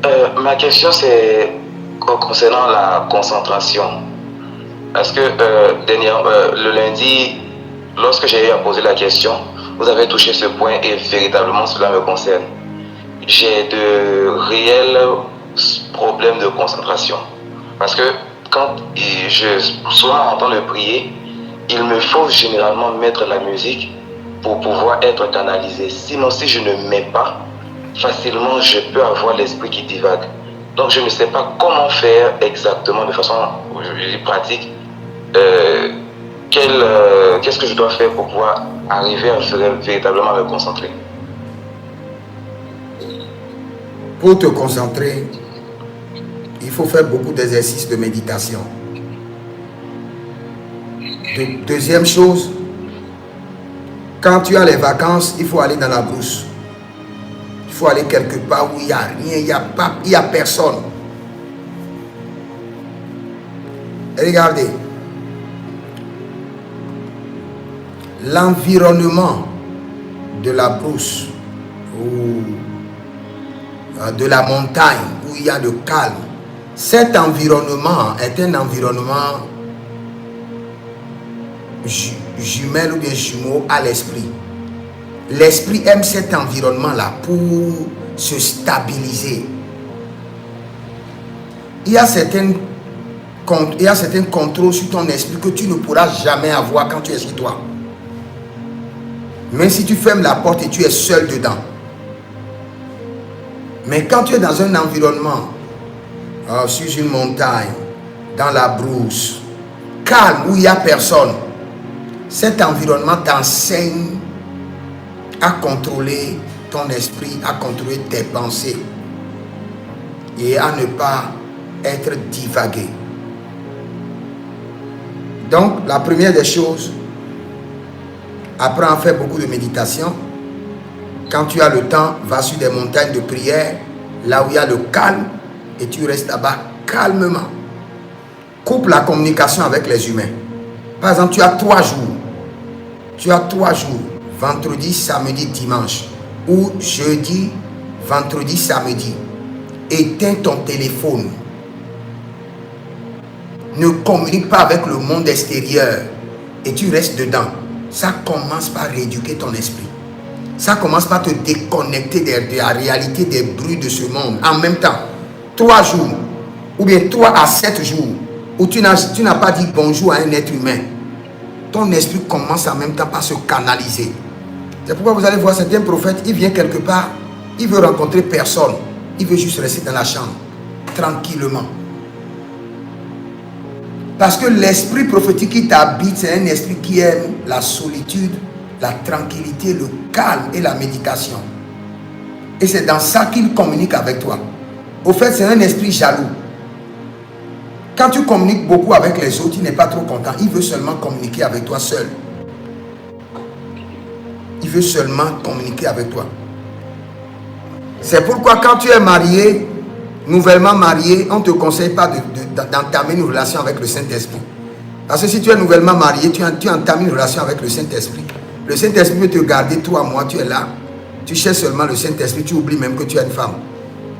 Ma question c'est concernant la concentration. Est-ce que le lundi, lorsque j'ai eu à poser la question, vous avez touché ce point et véritablement cela me concerne. J'ai de réels problèmes de concentration. Parce que quand je souvent entends le prier, il me faut généralement mettre la musique pour pouvoir être canalisé. Sinon, si je ne mets pas, facilement je peux avoir l'esprit qui divague. Donc je ne sais pas comment faire exactement de façon pratique. Qu'est-ce que je dois faire pour pouvoir arriver à véritablement me concentrer? Pour te concentrer, il faut faire beaucoup d'exercices de méditation. Deuxième chose, quand tu as les vacances, il faut aller dans la brousse. Il faut aller quelque part où il n'y a rien, il n'y a personne. Et regardez, l'environnement de la brousse ou de la montagne où il y a le calme, cet environnement est un environnement jumelle ou bien jumeau à l'esprit. L'esprit aime cet environnement-là pour se stabiliser. Il y a certains contrôles sur ton esprit que tu ne pourras jamais avoir quand tu es chez toi. Même si tu fermes la porte et tu es seul dedans. Mais quand tu es dans un environnement, sur une montagne, dans la brousse, calme, où il n'y a personne, cet environnement t'enseigne à contrôler ton esprit, à contrôler tes pensées et à ne pas être divagué. Donc, la première des choses, apprends à faire beaucoup de méditation. Quand tu as le temps, va sur des montagnes de prière, là où il y a le calme, et tu restes là-bas calmement. Coupe la communication avec les humains. Par exemple, tu as 3 jours. Vendredi, samedi, dimanche. Ou jeudi, vendredi, samedi. Éteins ton téléphone. Ne communique pas avec le monde extérieur. Et tu restes dedans. Ça commence par rééduquer ton esprit. Ça commence par te déconnecter de la réalité des bruits de ce monde. En même temps, 3 jours, ou bien 3 à 7 jours, où tu n'as pas dit bonjour à un être humain, ton esprit commence en même temps par se canaliser. C'est pourquoi vous allez voir certains prophètes, il vient quelque part, il veut rencontrer personne, il veut juste rester dans la chambre, tranquillement. Parce que l'esprit prophétique qui t'habite, c'est un esprit qui aime la solitude, la tranquillité, le calme et la méditation. Et c'est dans ça qu'il communique avec toi. Au fait, c'est un esprit jaloux. Quand tu communiques beaucoup avec les autres, il n'est pas trop content. Il veut seulement communiquer avec toi seul. Il veut seulement communiquer avec toi. C'est pourquoi quand tu es marié, nouvellement marié, on ne te conseille pas d'entamer une relation avec le Saint-Esprit. Parce que si tu es nouvellement marié, tu entames une relation avec le Saint-Esprit. Le Saint-Esprit peut te garder 3 mois, tu es là. Tu cherches seulement le Saint-Esprit, tu oublies même que tu es une femme.